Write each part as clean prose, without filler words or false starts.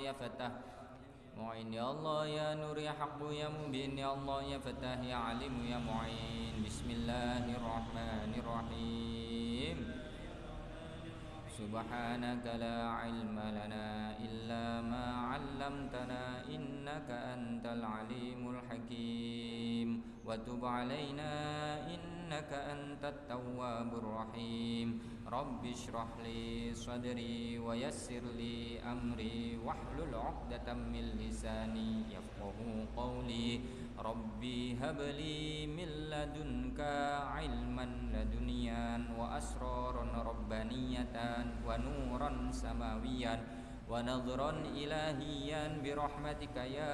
ya Fattah. Mu'in ya Allah ya Nur ya Haqqu ya Mubin ya Allah ya Fattah ya Alim ya Mu'in. Bismillahirrahmanirrahim. Subhanaka la ilma lana illa ma 'allamtana innaka antal alimul hakim wa tub 'alaina innaka antat tawwabur rahim. Rabbi shrah li sadri wa yassir li amri wahlul 'uqdatam min lisani yafqahu qawli. Rabbi habli min ladunka ilman laduniyan wa asraran rabbaniyatan wa nuran samawiyan wa nadhran ilahiyan birahmatika ya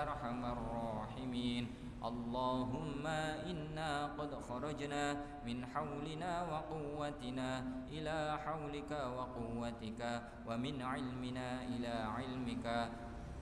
arhamar rahimin. Allahumma inna qad kharajna min hawlina wa quwwatina ila hawlika wa quwwatika wa min ilmina ila ilmika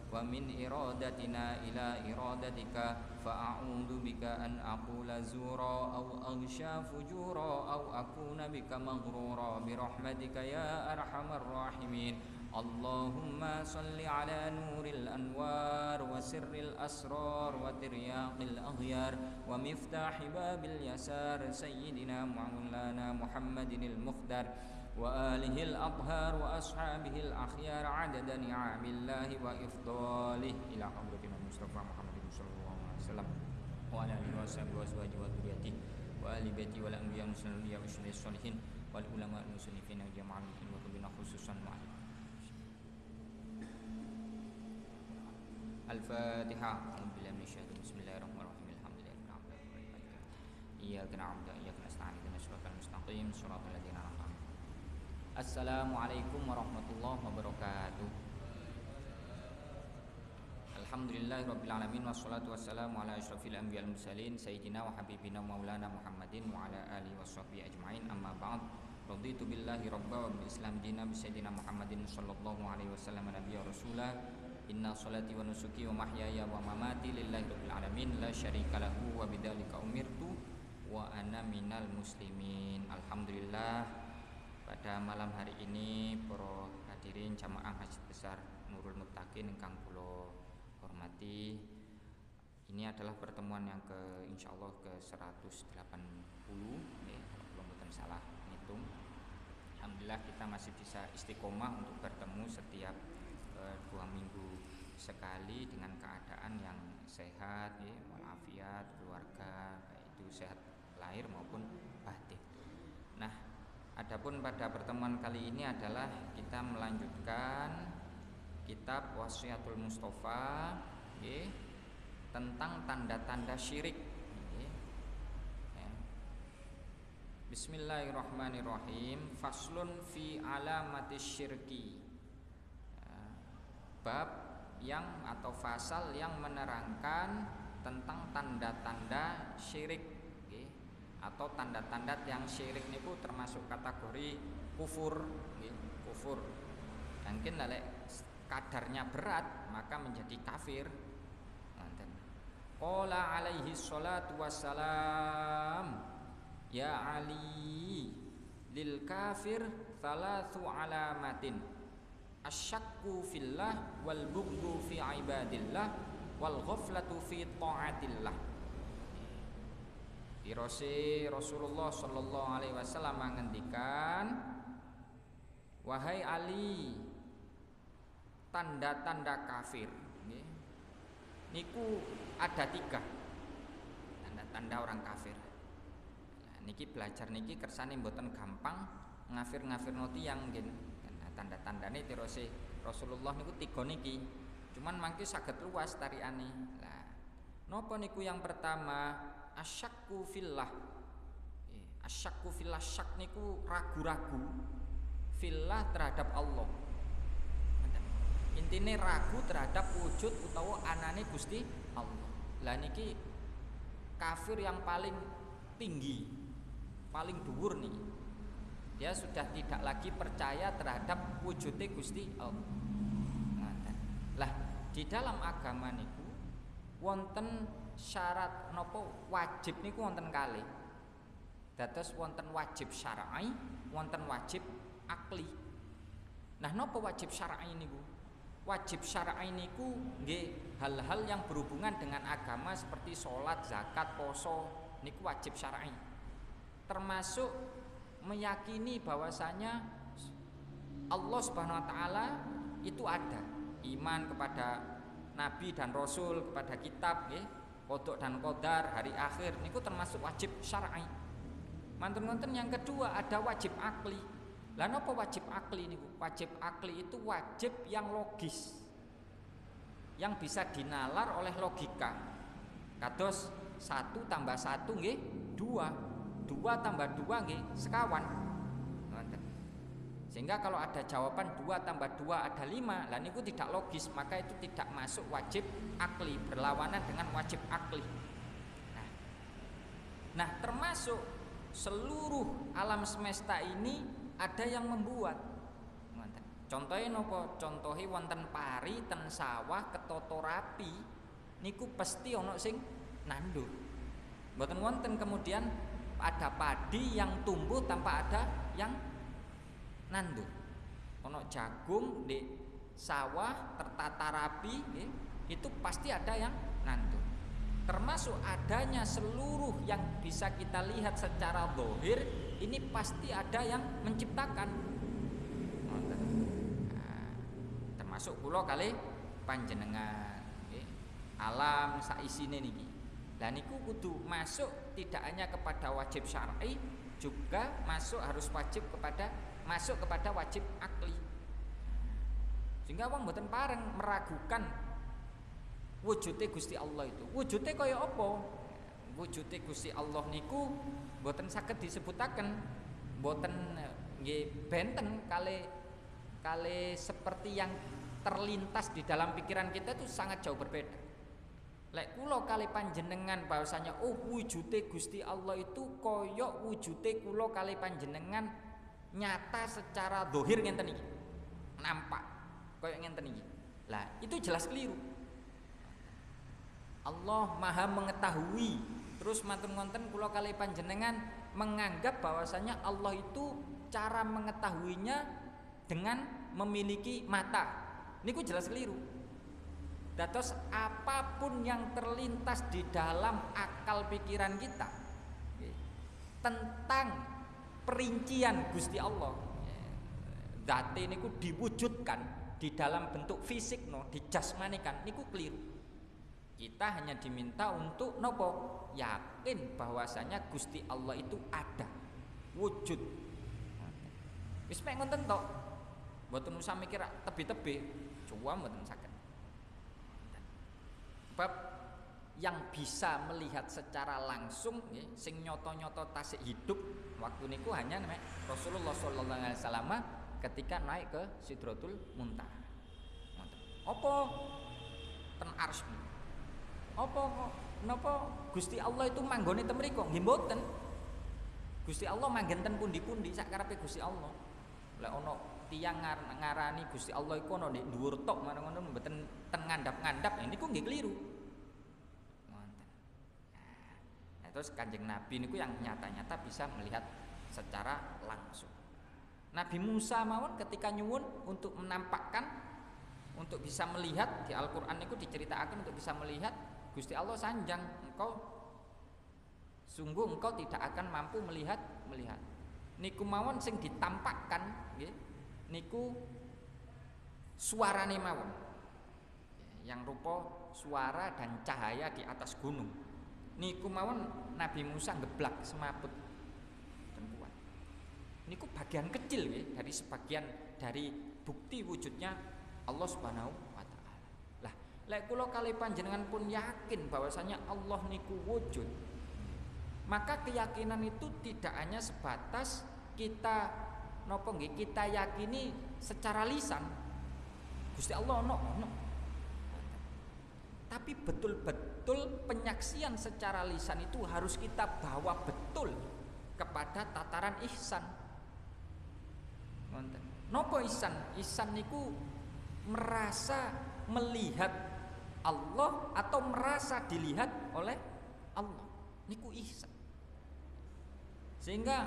wa min iradatina ila iradatika fa'a'udzu bika an aqula zura aw aghsha fujura aw akuna bika maghrura birahmatika ya arhamar rahimin. Allahumma salli ala nuril anwar wa sirril asrar wa tiryaqil aghyar wa miftahi babil yasar sayyidina maulana Muhammadinil Mukhtar wa alihil athhar wa ashabihil akhyar adada ni'amillahi wa ifdalih ila hadratina Mustafa Muhammadin sallallahu alaihi wasallam wa ala alihi wa sahbihi wa azwajihi wa dzurriyyatihi wa ali baiti wal anbiya muslimin wa sholihin wal ulama muslimin wa jama'al wa bina khususan wa Al-Fatihah. A'udzubillahi minasyaitonir rajim. Bismillahirrahmanirrahim. Alhamdulillahirabbil alamin. Iyyaka na'budu wa iyyaka nasta'in. Ihdinas siratal mustaqim. Shiratal ladzina an'amta 'alaihim. Assalamualaikum warahmatullahi wabarakatuh. Alhamdulillahirabbil alamin wassalatu wassalamu ala asyrafil anbiya'il mursalin sayyidina wa habibina maulana Muhammadin wa ala alihi washabbihi ajmain. Amma ba'd. Raditu billahi rabba wa bil islam dina bi sayyidina Muhammadin sallallahu alaihi wasallam nabiyya rasulah. Inna salati wa nusuki wa mahyaya wa mamati lillahi rabbil alamin la syarika lahu wa bidzalika umirtu wa ana minal muslimin. Alhamdulillah, pada malam hari ini para hadirin jamaah Masjid Besar Nurul Muttaqin ingkang kula hormati, ini adalah pertemuan yang insyaallah ke 180 ya, kalau belum mboten salah ngitung. Alhamdulillah kita masih bisa istiqomah untuk bertemu setiap 2 minggu sekali dengan keadaan yang sehat ya, walafiat, keluarga baik itu sehat lahir maupun batin. Nah, adapun pada pertemuan kali ini adalah kita melanjutkan kitab Wasiatul Mustafa ya, tentang tanda-tanda syirik ya. Bismillahirrahmanirrahim. Faslun fi alamatis syirki. Bab yang atau fasal yang menerangkan tentang tanda-tanda syirik okay. Atau tanda-tanda yang syirik niku termasuk kategori kufur okay. Kufur mungkin lek kadarnya berat maka menjadi kafir. Qala alaihi salatu wassalam ya Ali lil kafir thalathu alamatin asyakku fillah wal bughdu fi ibadillah wal ghaflatu fi taatillah. Dirose Rasulullah sallallahu alaihi wasallam mengendikan, wahai Ali, tanda-tanda kafir niku ada 3 tanda-tanda orang kafir. Nah, niki belajar niki kersane mboten gampang ngafir-ngafirno tiyang nggih. Tanda-tandane terose Rasulullah niku 3 niki. Cuman mangke saged luas tariane. Lah, napa niku yang pertama? Asyakku fillah. Asyakku fillah, syak niku ragu-ragu fillah terhadap Allah. Intine ragu terhadap wujud utawa anane Gusti Allah. Lah niki kafir yang paling tinggi, paling dhuwur nih. Dia sudah tidak lagi percaya terhadap wujudnya Gusti Allah. Lah di dalam agama niku wonten syarat nopo wajib niku wonten kalih. Dados wonten wajib syar'i, wonten wajib akli. Nah nopo wajib syar'i niku? wajib syar'i niku nggih hal-hal yang berhubungan dengan agama seperti sholat, zakat, poso niku wajib syar'i. Termasuk meyakini bahwasanya Allah Subhanahu wa taala itu ada, iman kepada nabi dan rasul, kepada kitab nggih, qada dan qadar, hari akhir niku termasuk wajib syar'i. Mantun wonten yang kedua ada wajib akli. Lah napa wajib akli niku? Wajib akli itu wajib yang logis, yang bisa dinalar oleh logika. Kados 1 tambah 1 nggih 2, 2 tambah 2 nggih sekawan. Sehingga kalau ada jawaban 2 tambah 2 ada 5, lah niku tidak logis, maka itu tidak masuk wajib akli, berlawanan dengan wajib akli. Nah, termasuk seluruh alam semesta ini ada yang membuat. Contohnya nopo? Contohnya wonten pari ten sawah ketata rapi niku pasti ono sing nandur. Mboten wonten kemudian ada padi yang tumbuh tanpa ada yang nandur. Ono jagung di sawah tertata rapi itu pasti ada yang nandur. Termasuk adanya seluruh yang bisa kita lihat secara zahir ini pasti ada yang menciptakan. Termasuk kula kali panjenengan alam saisine niki. Lah niku kudu masuk tidak hanya kepada wajib syar'i, juga harus masuk kepada wajib akli. Sehingga wong mboten pareng meragukan wujudnya Gusti Allah itu. Wujudnya kaya apa? Wujudnya Gusti Allah niku mboten saged disebutaken, mboten nggih benten kali seperti yang terlintas di dalam pikiran kita itu sangat jauh berbeda. Lek kula kali panjenengan bahwasanya wujudnya Gusti Allah itu kaya wujudnya kula kali panjenengan nyata secara zahir ngenten iki. Nampak kaya ngenten iki. Lah, itu jelas keliru. Allah Maha mengetahui. Terus matur ngonten kula kali panjenengan menganggap bahwasanya Allah itu cara mengetahuinya dengan memiliki mata. Niku jelas keliru. Dados apapun yang terlintas di dalam akal pikiran kita tentang perincian Gusti Allah, zate niku diwujudkan di dalam bentuk fisik dijasmanikan niku keliru. Kita hanya diminta untuk nopo? Yakin bahwasanya Gusti Allah itu ada, wujud. Wis mek ngoten tok. Mboten usah mikir tebi-tebi, coba mboten saged. Bab yang bisa melihat secara langsung sing nyoto-nyoto tasik hidup waktu niku hanya Rasulullah sallallahu alaihi wasallam ketika naik ke Sidratul Muntaha. Apa ten arsy? Apa napa Gusti Allah itu manggone ten mriku? Nggih mboten. Gusti Allah manggen ten pundi-pundi sak karepe Gusti Allah. Lek ana tiyang ngarani Gusti Allah iku ana ndek dhuwur tok ngono mboten ten ngandhap-ngandhap niku nggih keliru. Ngoten. Nah, terus Kanjeng Nabi niku yang nyata-nyata bisa melihat secara langsung. Nabi Musa mawon ketika nyuwun untuk menampakkan, untuk bisa melihat, di Al-Qur'an niku diceritakan untuk bisa melihat Gusti Allah sanjang, sungguh engkau tidak akan mampu melihat. Niku mawon sing ditampakkan nggih niku suarane mawon. Yang rupa suara dan cahaya di atas gunung. Niku mawon Nabi Musa ngeblak semaput dan kuat. Niku bagian kecil nggih dari sebagian dari bukti wujudnya Allah Subhanahu wa taala. Lah, lek kula kali panjenengan pun yakin bahwasanya Allah niku wujud, maka keyakinan itu tidak hanya sebatas kita napa nggih kita yakini secara lisan Gusti Allah ono, tapi betul-betul penyaksian secara lisan itu harus kita bawa betul kepada tataran ihsan. Ngoten. Napa ihsan? Ihsan niku merasa melihat Allah atau merasa dilihat oleh Allah. Niku ihsan. Sehingga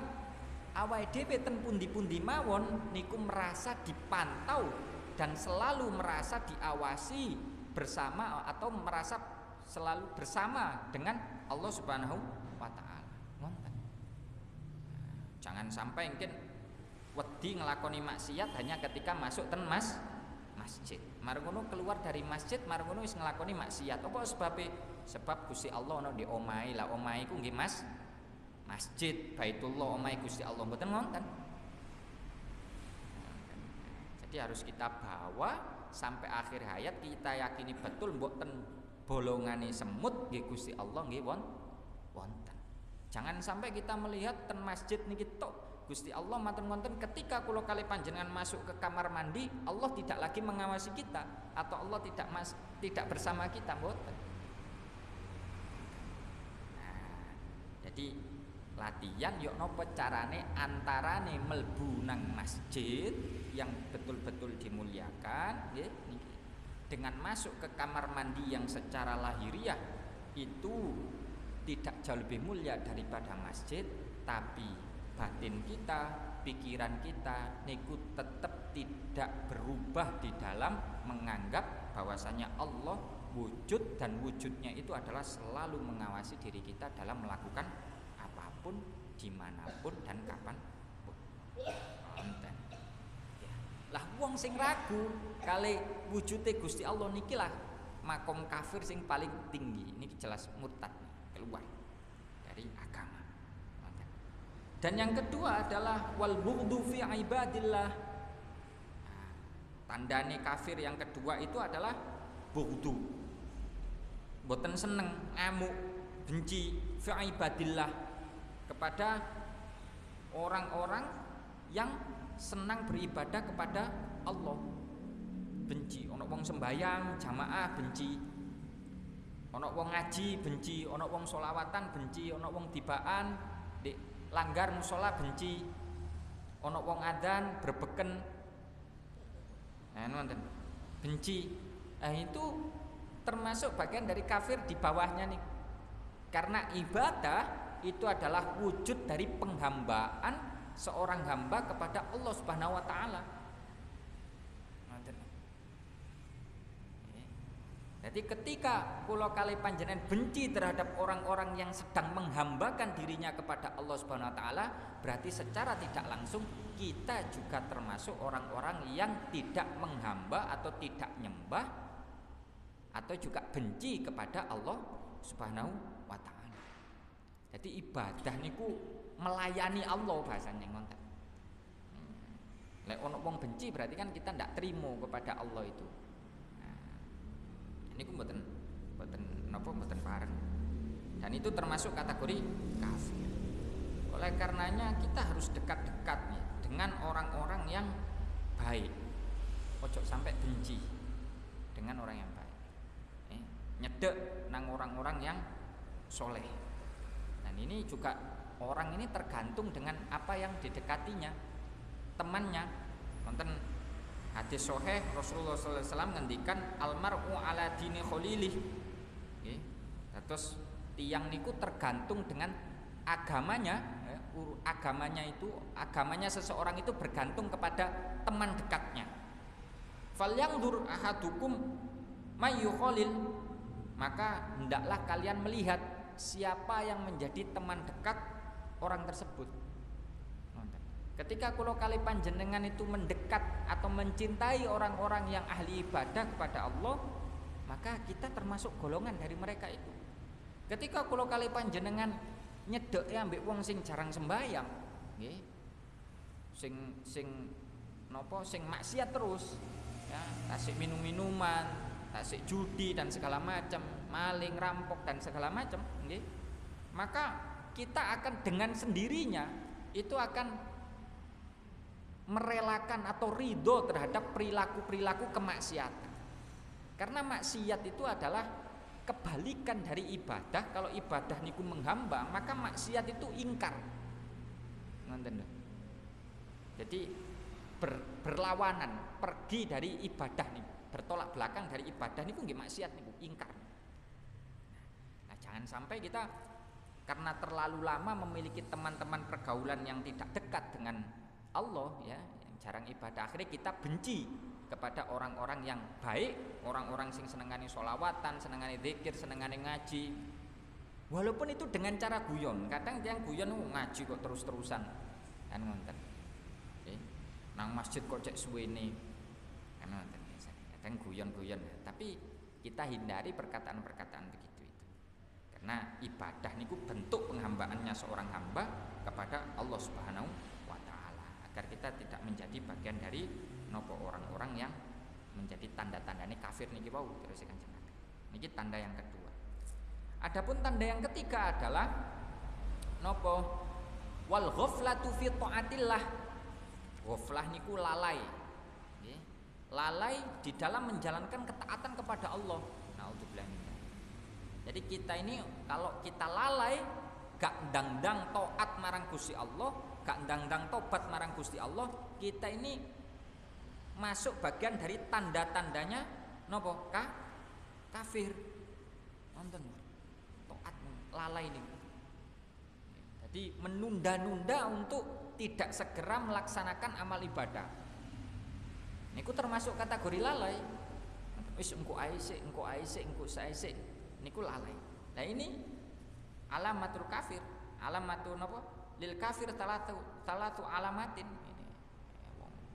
awake dhewe ten pundi-pundi mawon niku merasa dipantau, dan selalu merasa diawasi bersama atau merasa selalu bersama dengan Allah Subhanahu wa taala. Ngoten. Jangan sampai mungkin wedi nglakoni maksiat hanya ketika masuk ten masjid. Mari ngono keluar dari masjid, mari ngono wis nglakoni maksiat. Apa sebabe? Sebab Gusti Allah ana di omahe. Lah omahe iku nggih masjid Baitullah, omahe Gusti Allah mboten ngoten. Jadi harus kita bawa sampai akhir hayat, kita yakini betul mboten bolongane semut nggih Gusti Allah nggih wonten. Jangan sampai kita melihat ten masjid niki tok Gusti Allah matur wonten ketika kula kali panjenengan masuk ke kamar mandi, Allah tidak lagi mengawasi kita atau Allah tidak bersama kita mboten. Nah, jadi latihan yuk nopo carane antarane melbu nang masjid yang betul-betul dimuliakan nggih, dengan masuk ke kamar mandi yang secara lahiriah itu tidak jauh lebih mulia daripada masjid, tapi batin kita, pikiran kita niku tetap tidak berubah di dalam menganggap bahwasanya Allah wujud dan wujudnya itu adalah selalu mengawasi diri kita dalam melakukan apapun, dimanapun dan kapanpun. Lah wong sing ragu kali wujude Gusti Allah niki lah makom kafir sing paling tinggi. Niki jelas murtad, keluar dari agama. Dan yang kedua adalah wal bughdu fi ibadillah. Nah, tandane kafir yang kedua itu adalah bughdu. Mboten seneng, ngamuk, benci fi ibadillah kepada orang-orang yang senang beribadah kepada Allah. Benci, ono wong sembayang jamaah benci, ono wong ngaji benci, ono wong sholawatan benci, ono wong tibaan di langgar musola benci, ono wong adzan berbeken, nonton benci. Itu termasuk bagian dari kafir di bawahnya nih, karena ibadah itu adalah wujud dari penghambaan seorang hamba kepada Allah Subhanahu wa taala. Jadi ketika kula kali panjenengan benci terhadap orang-orang yang sedang menghambakan dirinya kepada Allah Subhanahu wa taala, berarti secara tidak langsung kita juga termasuk orang-orang yang tidak menghamba atau tidak nyembah atau juga benci kepada Allah Subhanahu wa taala. Jadi ibadah niku melayani Allah bahasanya ngoten. Lek ono wong benci berarti kan kita ndak terima kepada Allah itu. Niku mboten pareng. Dan itu termasuk kategori kafir. Oleh karenanya kita harus dekat-dekat nih dengan orang-orang yang baik. Ojo sampai benci dengan orang yang baik. Nyedek nang orang-orang yang soleh. Dan ini juga orang ini tergantung dengan apa yang didekatinya, temannya. Wonten hadis sahih Rasulullah sallallahu alaihi wasallam ngendikan almar'u ala dini khalilih. Nggih. Terus tiang niku tergantung dengan agamanya, agamanya seseorang itu bergantung kepada teman dekatnya. Falyanzur ahadukum may yukhalil, maka hendaklah kalian melihat siapa yang menjadi teman dekat orang tersebut. Ketika kula kali panjenengan itu mendekat atau mencintai orang-orang yang ahli ibadah kepada Allah, maka kita termasuk golongan dari mereka itu. Ketika kula kali panjenengan nyedeki ambek wong sing jarang sembahyang, nggih. Sing maksiat terus, ya, tasik minum-minuman, tasik judi dan segala macam, maling, rampok dan segala macam, nggih. Maka kita akan dengan sendirinya itu akan merelakan atau ridho terhadap perilaku-perilaku kemaksiatan. Karena maksiat itu adalah kebalikan dari ibadah. Kalau ibadah niku menghamba, maka maksiat itu ingkar. Ngoten lho. Jadi berlawanan, pergi dari ibadah niku, bertolak belakang dari ibadah niku nggih maksiat niku, ingkar. Nah, jangan sampai kita karena terlalu lama memiliki teman-teman pergaulan yang tidak dekat dengan Allah, ya, yang jarang ibadah, akhirnya kita benci kepada orang-orang yang baik, orang-orang sing senengane sholawatan, senengane zikir, senengane ngaji. Walaupun itu dengan cara guyon. Kadang yang guyon ngaji kok terus-terusan. Kan ngoten. Nang masjid kok cek suwene. Kan ngoten. Kadang guyon-guyon, tapi kita hindari perkataan-perkataan begitu itu. Karena ibadah niku bentuk penghambaannya seorang hamba kepada Allah Subhanahu wa taala, agar kita tidak menjadi bagian dari nopo orang-orang yang menjadi tanda-tandanya kafir niki wau terus Kanjeng Nabi. Niki tanda yang kedua. Adapun tanda yang ketiga adalah nopo? Wal ghaflatu fi taatillah. Ghaflah niku lalai. Nggih. Lalai di dalam menjalankan ketaatan kepada Allah. Naudzubillah. Jadi kita ini kalau kita lalai, gak ndang-ndang taat marang Gusti Allah, gak ndang-ndang tobat marang Gusti Allah, kita ini masuk bagian dari tanda-tandanya nopo? Kafir. Nonton. Taat lalai ini. Jadi menunda-nunda untuk tidak segera melaksanakan amal ibadah. Niku termasuk kategori lalai. Wis engko ae sik, engko sae sik. Niku lalai. Nah ini alamatul kafir. Alamatu napa? Lil kafir talatu alamatin. Ini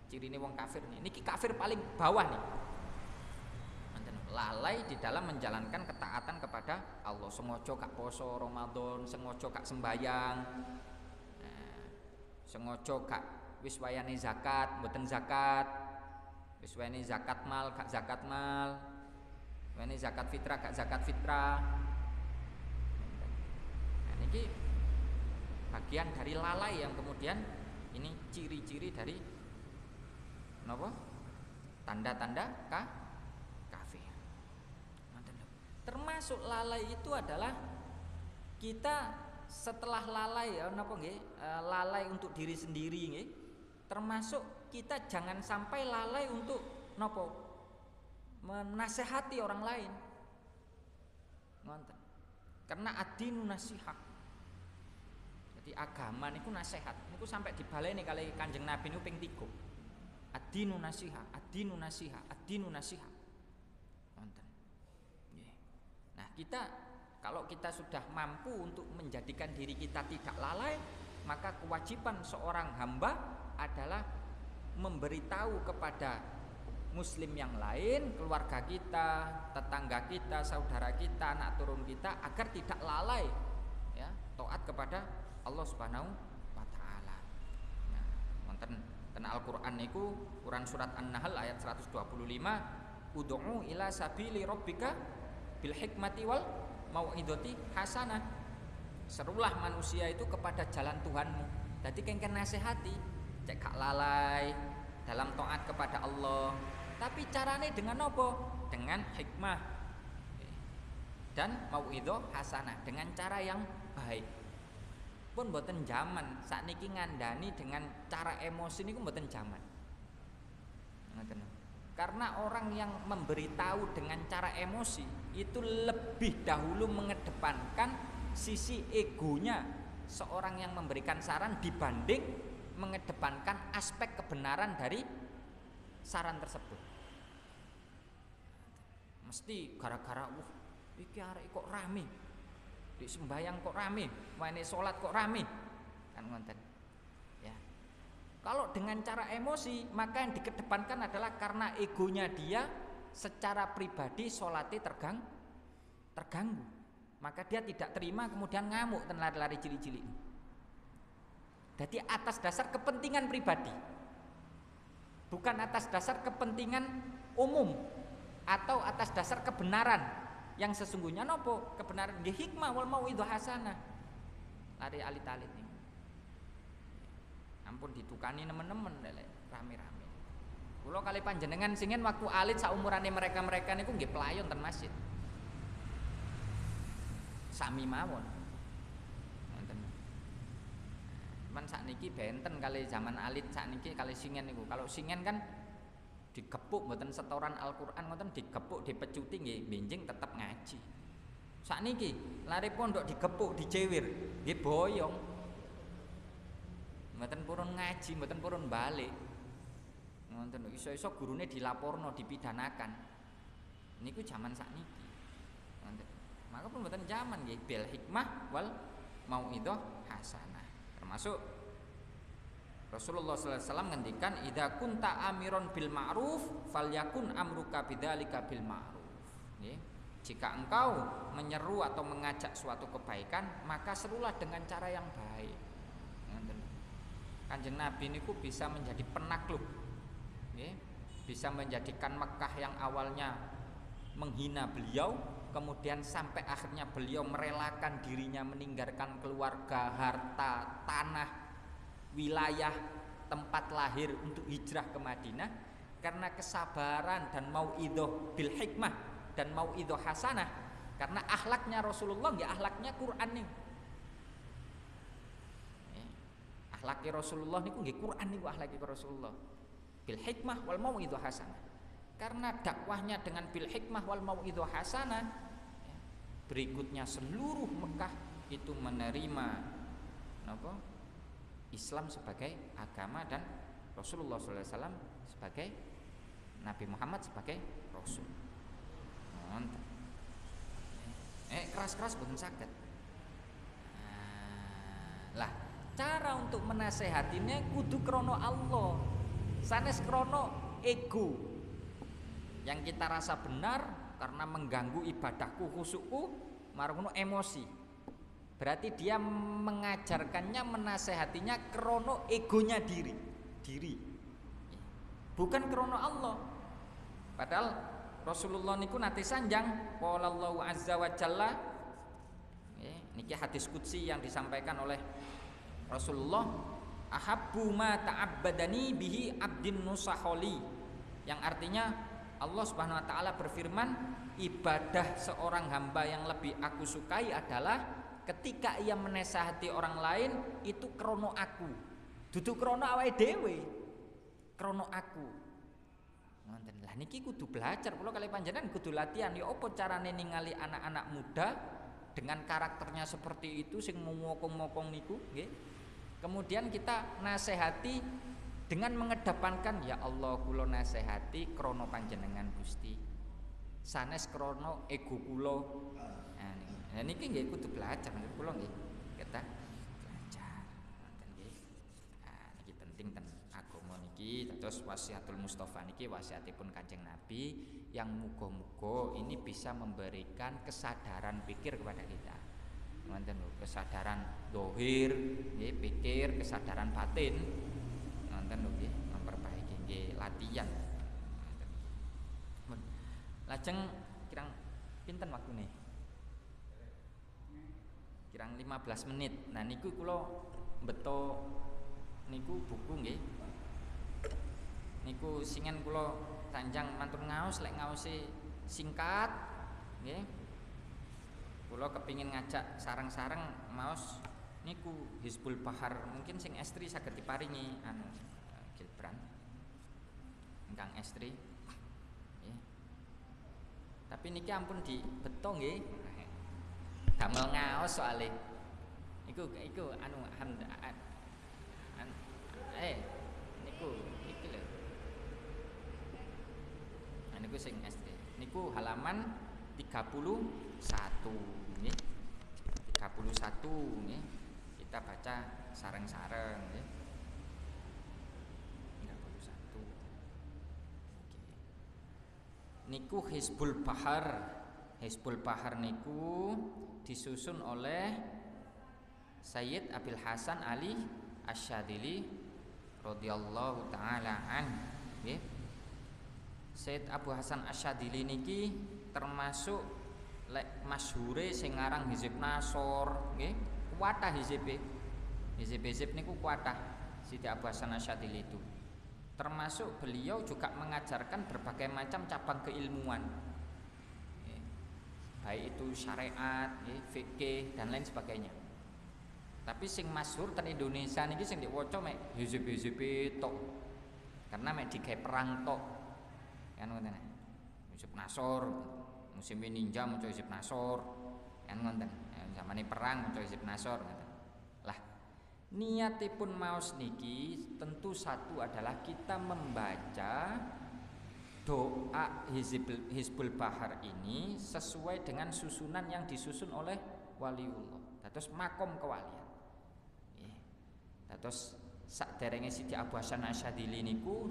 cirine wong kafir nih. Niki kafir paling bawah nih. Lalai di dalam menjalankan ketaatan kepada Allah. Sengaja gak poso Ramadan, sengaja gak sembayang, sengaja gak wis wayane zakat, mboten zakat, wis wayane zakat mal gak zakat mal, wayane zakat fitrah gak zakat fitrah. Nah, niki bagian dari lalai yang kemudian ini ciri-ciri dari napa? Tanda-tanda kafir. Termasuk lalai itu adalah kita setelah lalai ya napa nggih? Lalai untuk diri sendiri nggih. Termasuk kita jangan sampai lalai untuk napa? Menasehati orang lain. Ngoten. Karena ad-dinu nasihat. Jadi agama niku nasihat. Niku sampai dibaleni kali Kanjeng Nabi niku ping 3. Ad-dinu nasihat, ad-dinu nasihat, ad-dinu nasihat. Nah kita kalau kita sudah mampu untuk menjadikan diri kita tidak lalai, maka kewajiban seorang hamba adalah memberitahu kepada muslim yang lain, keluarga kita, tetangga kita, saudara kita, anak turun kita, agar tidak lalai ya, taat kepada Allah Subhanahu wa taala. Nah, wonten ten Al-Qur'an niku Quran surat An-Nahl ayat 125, ud'u ila sabili rabbika bil hikmati wal mau'idati hasanah. Serulah manusia itu kepada jalan Tuhanmu. Jadi kengken nasihati, cek gak lalai dalam taat kepada Allah. Tapi carane dengan apa? Dengan hikmah dan mau'idhah hasanah, dengan cara yang baik. Pun mboten jaman sakniki ngandani dengan cara emosi niku mboten jaman. Ngoten. Karena orang yang memberitahu dengan cara emosi itu lebih dahulu mengedepankan sisi egonya seorang yang memberikan saran dibanding mengedepankan aspek kebenaran dari saran tersebut. Mesti gara-gara iki arek kok rame, di sembahyang kok rame, maine salat kok rame, kan ngoten. Ya. Kalau dengan cara emosi, maka yang dikedepankan adalah karena egonya dia secara pribadi sholatnya terganggu. Maka dia tidak terima, kemudian ngamuk dan lari-lari cili-cili. Jadi atas dasar kepentingan pribadi, bukan atas dasar kepentingan umum atau atas dasar kebenaran yang sesungguhnya nopo kebenaran di hikmah wal mau'idhah hasanah. Lari alit-alit nih. Ampun ditukani nemen-nemen rame-rame. Kula kali panjenengan singen waktu alit saumurane mereka-mereka niku nggih pelayon ten masjid. Sami mawon. Ngoten. Man sakniki benten kali zaman alit sakniki kali singen niku. Kalau singen kan digepuk mboten setoran Al-Qur'an ngoten digepuk dipecuti nggih benjing tetep ngaji. Sakniki lari pondok digepuk dicewir nggih boyong. Mboten purun ngaji, mboten purun balik. Ngoten lho, iso-iso gurune dilaporno, dipidanakan. Niku zaman sakniki. Ngoten. Maka pun mboten zaman nggih bil hikmah wal mauidhah hasanah. Termasuk Rasulullah sallallahu alaihi wasallam ngendikan idza kunta amiron bil ma'ruf falyakun amruka bidzalika bil ma'ruf. Nggih. Jika engkau menyeru atau mengajak suatu kebaikan, maka serulah dengan cara yang baik. Ngoten. Kanjeng Nabi niku bisa menjadi penakluk. Nggih. Bisa menjadikan Mekah yang awalnya menghina beliau, kemudian sampai akhirnya beliau merelakan dirinya meninggalkan keluarga, harta, tanah, wilayah, tempat lahir untuk hijrah ke Madinah karena kesabaran dan mauidhah bil hikmah dan mauidhah hasanah, karena akhlaknya Rasulullah nggih akhlaknya Quran nih. Akhlaknya Rasulullah niku nggih Quran niku akhlaknya Rasulullah. Bil hikmah wal mauidhah hasanah. Karena dakwahnya dengan bil hikmah wal mauidhah hasanah, berikutnya seluruh Mekah itu menerima apa? Islam sebagai agama dan Rasulullah SAW sebagai Nabi Muhammad sebagai Rasul. Mantap. Keras-keras boten saged. Lah, cara untuk menasehatinya kudu krono Allah. Sanes krono ego. Yang kita rasa benar karena mengganggu ibadahku, khusyukku, marungono emosi. Berarti dia mengajarkannya, menasehatinya krono egonya diri. Bukan krono Allah. Padahal Rasulullah niku nate sanjang qala Allahu azza wa jalla. Niki hadis qudsi yang disampaikan oleh Rasulullah, ahabbu ma ta'abbadani bihi abdin nusaholi, yang artinya Allah Subhanahu wa taala berfirman, ibadah seorang hamba yang lebih aku sukai adalah ketika ia menasehati orang lain itu krono aku, dudu krono awake dhewe, krono aku. Ngoten. Lah niki kudu belajar, kula kali panjenengan kudu latihan ya apa carane ningali anak-anak muda dengan karakternya seperti itu sing mokong-mokong niku nggih. Kemudian kita nasehati dengan mengedepankan ya Allah kula nasehati krono panjenengan Gusti. Sanes krono ego kula. Nah niki nggih kudu belajar kula nggih. Kita belajar. Ngoten nggih. Nah niki penting ten agama niki, terus wasiatul Mustofa niki wasiatipun Kanjeng Nabi yang muga-muga ini bisa memberikan kesadaran pikir kepada kita. Ngoten lho, kesadaran dohir, nggih, pikir, kesadaran batin. Ngoten lho nggih, memperbaiki nggih latihan. Lajeng kirang pinten waktune? Kirang 15 menit. Nah niku kula beto niku buku nggih. Niku singen kula tanjang mantun ngaos, lek ngaose singkat nggih. Kula kepingin ngajak sareng-sareng maos niku Hizbul Bahar, mungkin sing estri saged diparingi anu Gilbran. Ingkang estri. Nggih. Tapi niki ampun dibeto nggih. Damel ngaos soalé. Iku anu niku iki lho. Niku sing SD. Niku halaman 31 nggih. 31 nggih. Kita baca sareng-sareng nggih. 31. Oke. Niku Hizbul Bahar. Hizbul Bahar niku disusun oleh Sayyid Abil Hasan Ali Asyadili radhiyallahu taala an. Nggih. Sayyid Abu Hasan Asyadili niki termasuk lek masyhure sing aran Hizib Nasor, nggih. Kuatah hizib. Hizib niku kuatah Sayyid Abu Hasan Asyadili itu. Termasuk beliau juga mengajarkan berbagai macam cabang keilmuan. Baik itu syariat, fikih dan lain sebagainya. Tapi sing masyhur ten Indonesia niki sing diwaca mek hizib-hizib tok. Karena mek digawe perang tok. Kan ngoten. Hizib Nasor, musim ninja maca hizib Nasor. Kan ngoten. Zamane perang maca hizib Nasor ngoten. Lah Niatipun maos niki tentu satu adalah kita membaca doa Hizbul Bahar ini sesuai dengan susunan yang disusun oleh waliullah. Terus makom kewalian. Terus sakderenge Siti Abu Hasan Asyadili niku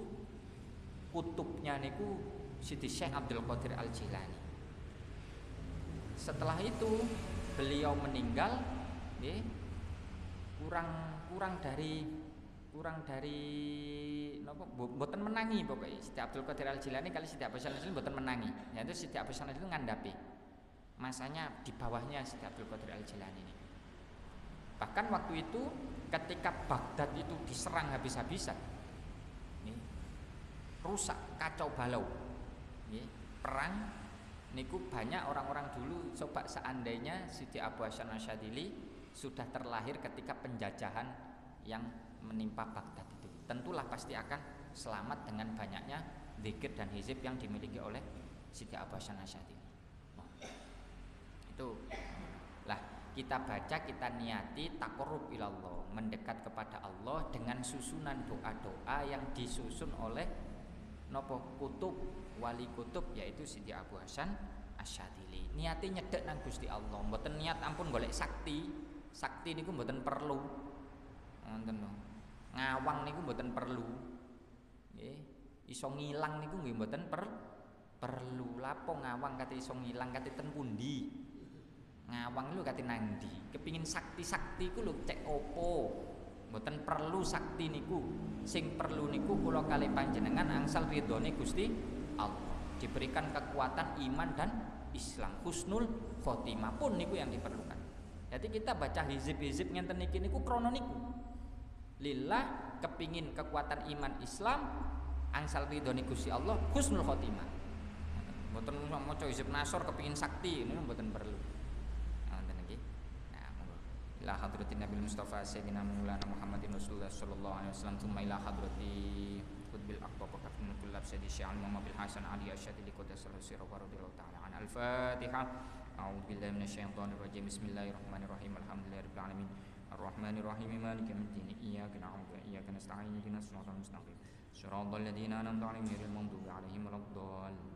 kutubnya niku Siti Syekh Abdul Qadir Al-Jilani. Setelah itu beliau meninggal, kurang dari napa mboten menangi pokoknya Siti Abdul Qadir Al-Jilani kali Siti Abu Hasan Asyadili mboten menangi. Yaitu Siti Abu Hasan Asyadili ngandapi masanya di bawahnya Siti Abdul Qadir Al-Jilani ini. Bahkan waktu itu ketika Baghdad itu diserang habis-habisan, rusak, kacau balau, perang, niku banyak orang-orang dulu coba seandainya Siti Abu Hasan Asyadili sudah terlahir ketika penjajahan yang menimpa Baghdad itu, tentulah pasti akan selamat dengan banyaknya zikir dan hizib yang dimiliki oleh Siti Abu Hasan Asyadili. Itu lah kita baca, kita niati taqarrub ilallah, mendekat kepada Allah dengan susunan doa-doa yang disusun oleh nopo kutub, wali kutub yaitu Siti Abu Hasan Asyadili. Niati nyedek nang Gusti Allah, mboten niat ampun golek sakti. Sakti niku mboten perlu. Ngoten lho. Ngawang niku mboten perlu. Nggih, iso ngilang niku nggih mboten perlu. Lapo ngawang kate iso ngilang kate ten pundi? Ngawang lu kate nandi. Kepingin sakti-sakti ku lho cek opo? Mboten perlu sakti niku. Sing perlu niku kula kalih panjenengan angsal ridhone Gusti Allah. Diberikan kekuatan iman dan Islam, husnul khotimah pun niku yang diperlukan. Jadi kita baca hizib-hizib ngenten niki niku krono niku. Lillah kepingin kekuatan iman Islam, angsal ridhone Gusti Allah, husnul khotimah. Mboten maca hizib nasor kepingin sakti niku mboten perlu. Ngoten niki. Nah, monggo. Ila hadratin Nabi Mustafa Sayyidina Maulana Muhammadin Rasulullah sallallahu alaihi wasallam tsumma ila hadrati qutbil aqtab wa kafin kullab sayyidi sya'al Muhammad bil Hasan Ali Asyadili qadasallahu sirra wa radhiyallahu ta'ala an al-Fatihah. A'udzu billahi minasyaitonir rajim. Bismillahirrahmanirrahim. Alhamdulillahirabbil alamin. Arrahmanir rahim. Maliki yaumiddin. Iyyaka na'budu wa iyyaka nasta'in. Ihdinas siratal mustaqim. Shiratal ladzina an'amta 'alaihim ghairil maghdubi 'alaihim waladdallin.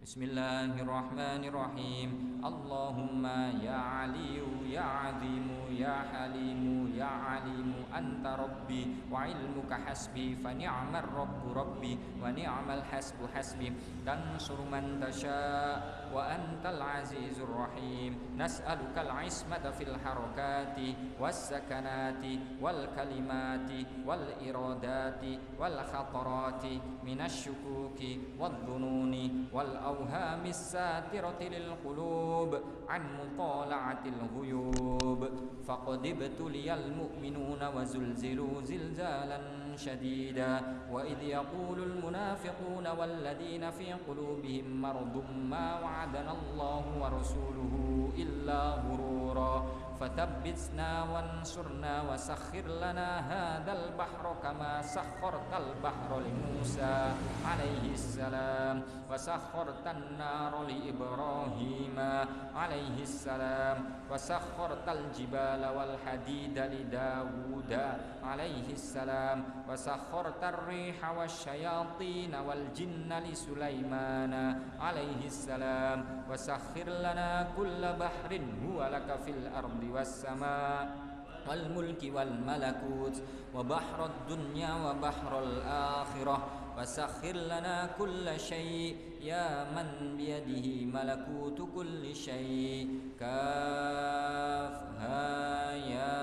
Bismillahirrahmanirrahim. Allahumma ya aliyu ya azimu ya halimu ya alimu anta rabbi wa ilmuka hasbi fa ni'mar rabbu rabbi wa ni'mal hasbu hasbi tansuru man tasha wa antal azizur rahim. Nas'aluka al-ismata fil harakati was sakanati wal kalimati wal iradati wal khatarati minasy syukuki wad dhununi wal أوهام الساترة للقلوب عن مطالعة الغيوب فقد ابتلي المؤمنون وزلزلوا زلزالا شديدا وإذ يقول المنافقون والذين في قلوبهم مرض ما وعدنا الله ورسوله إلا غرورا فثبتنا وانصرنا وسخر لنا هذا البحر كما سخرت البحر لموسى عليه السلام وسخرت النار لإبراهيم عليه السلام وسخرت الجبال والحديد لداود عليه السلام وسخرت الريح والشياطين والجن لسليمان عليه السلام وسخر لنا كل بحر هو لك في الأرض والسماء والملك والملكوت وبحر الدنيا وبحر الآخرة وسخر لنا كل شيء يا من بيده ملكوت كل شيء كافها يا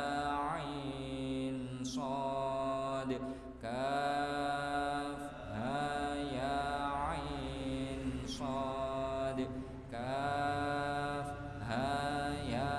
عين صاد كافها يا عين صاد كافها يا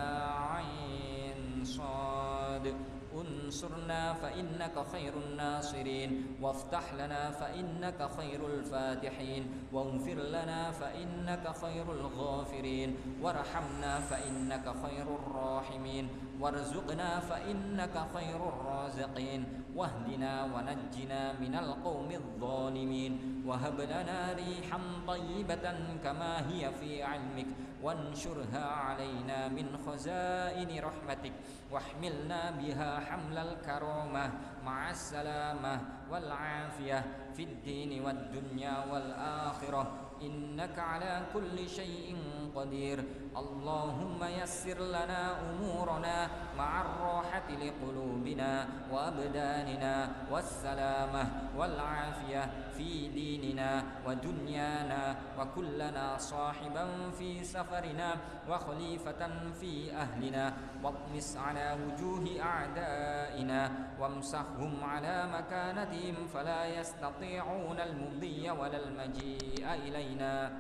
عين صاد انصرنا فإنك خير الناصرين وافتح لنا فإنك خير الفاتحين واغفر لنا فإنك خير الغافرين وارحمنا فإنك خير الراحمين وارزقنا فإنك خير الرازقين واهدنا ونجنا من القوم الظالمين وهب لنا ريحا طيبة كما هي في علمك وانشرها علينا من خزائن رحمتك واحملنا بها حمل الكرامة مع السلامة والعافية في الدين والدنيا والآخرة إنك على كل شيء قدير. اللهم يسر لنا أمورنا مع الراحة لقلوبنا وأبداننا والسلامة والعافية في ديننا ودنيانا وكلنا صاحبا في سفرنا وخليفة في أهلنا واطمس على وجوه أعدائنا وامسحهم على مكانتهم فلا يستطيعون المضي ولا المجيء إلينا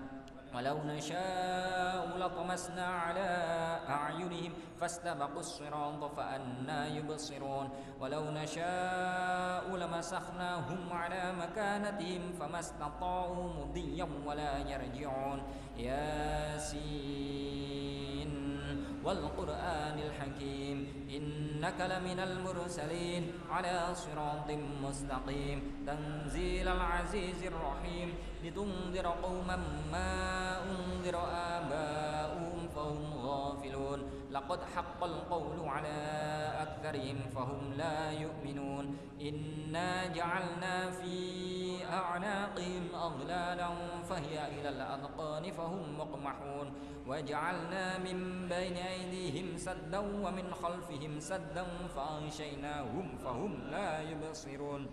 ولو نشاء لطمسنا على أعينهم فاستبقوا الصراط فأنى يبصرون ولو نشاء لمسخناهم على مكانتهم فما استطاعوا مضيا ولا يرجعون. ياسين والقرآن الحكيم إنك لمن المرسلين على صراط مستقيم تنزيل العزيز الرحيم لتنذر قوما ما أنذر آباؤهم فهم غافلون لقد حق القول على أكثرهم فهم لا يؤمنون. إنا جعلنا في أعناقهم أغلالا فهي إلى الأذقان فهم مقمحون وجعلنا من بين أيديهم سدا ومن خلفهم سدا فأغشيناهم فهم لا يبصرون.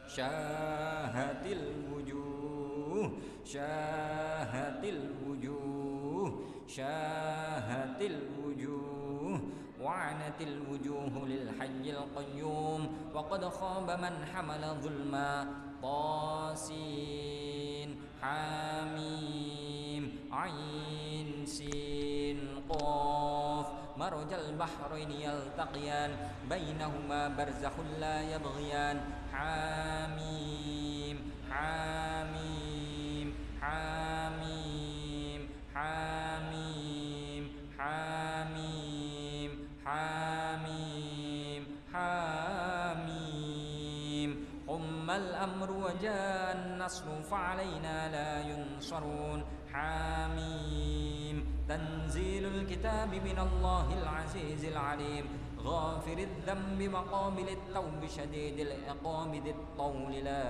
شاهت الوجوه شاهت الوجوه شاهت الوجوه وعنت الوجوه للحي القيوم وقد خاب من حمل ظلما. طاسين حاميم عين سين قاف مرج البحرين يلتقيان بينهما برزخ لا يبغيان. حاميم حاميم حاميم حاميم حاميم حاميم حاميم قم الأمر وجاء النصر فعلينا لا ينصرون. حاميم تنزيل الكتاب من الله العزيز العليم غافر الذنب وقابل التوب شديد العقاب ذي الطول لا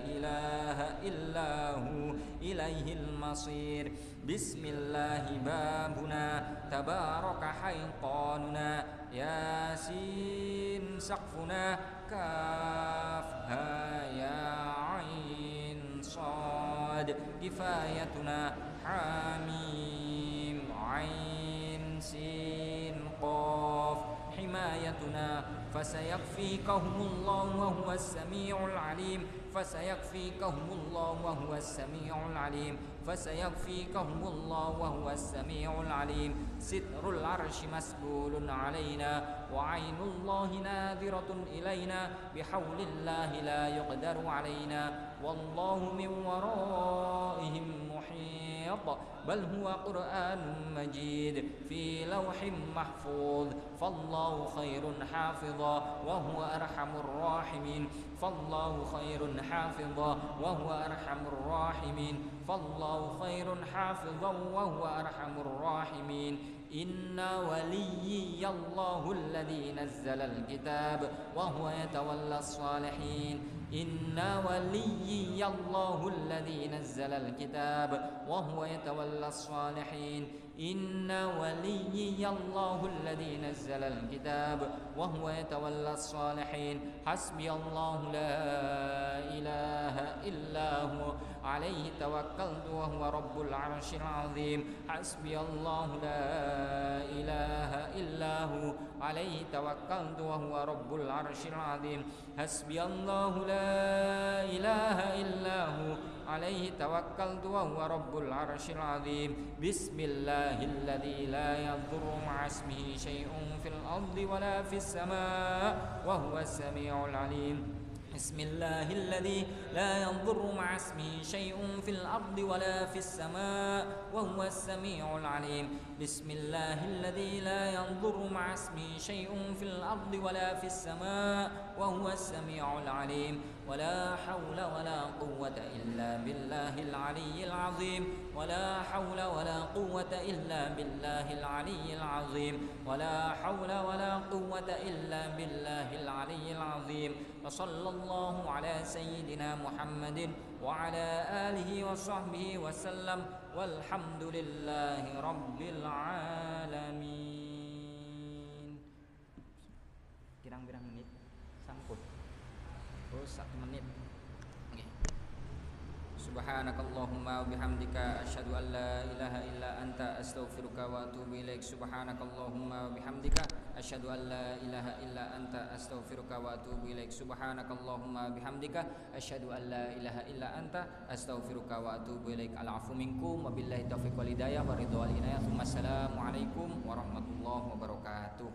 إله إلا هو إليه المصير. بسم الله بابنا تبارك حيطاننا ياسين سقفنا كافها يا عين صاد كفايتنا. حاميم عين سين قاف حمايتنا فسيكفيكهم الله وهو السميع العليم فسيكفيكهم الله وهو السميع العليم فسيكفيكهم الله وهو السميع العليم. ستر العرش مسبول علينا وعين الله ناظرة إلينا بحول الله لا يقدر علينا والله من ورائهم محيط بل هو قرآن مجيد في لوح محفوظ فالله خير حافظا وهو أرحم الراحمين فالله خير حافظا وهو أرحم الراحمين فالله خير حافظا وهو أرحم الراحمين. إن وليي الله الذي نزل الكتاب وهو يتولى الصالحين. إن وليي الله الذي نزل الكتاب وهو يتولى الصالحين. إن وليي الله الذي نزل الكتاب وهو يتولى الصالحين. حسبي الله لا إله إلا هو عليه توكلت وهو رب العرش العظيم. حسبي الله لا إله إلا هو عليه توكلت وهو رب العرش العظيم. حسبي الله لا إله إلا هو عليه توكلت وهو رب العرش العظيم. بسم الله الذي لا يضر مع اسمه شيء في الأرض ولا في السماء وهو السميع العليم. بسم الله الذي لا يضر مع اسمه شيء في الأرض ولا في السماء وهو السميع العليم بسم الله الذي لا يضر مع اسمه شيء في الأرض ولا في السماء وهو السميع العليم ولا حول ولا قوة إلا بالله العلي العظيم ولا حول ولا قوة إلا بالله العلي العظيم ولا حول ولا قوة إلا بالله العلي العظيم وصلى الله على سيدنا محمد وعلى آله وصحبه وسلم والحمد لله رب العالمين. Pirang-pirang menit sampun? Oh, 1 menit. Okay. Subhanakallahumma wa bihamdika asyhadu an la ilaha illa anta astaghfiruka wa atubu ilaik. Subhanakallahumma wa bihamdika asyhadu an la ilaha illa anta astaghfiruka wa atubu ilaik. Subhanakallahumma wa bihamdika asyhadu an la ilaha illa anta astaghfiruka wa atubu ilaik. Al-'afwu minkum wa billahi taufiq wal hidayah wa ridwal inayah. Wassalamu alaikum warahmatullahi wabarakatuh.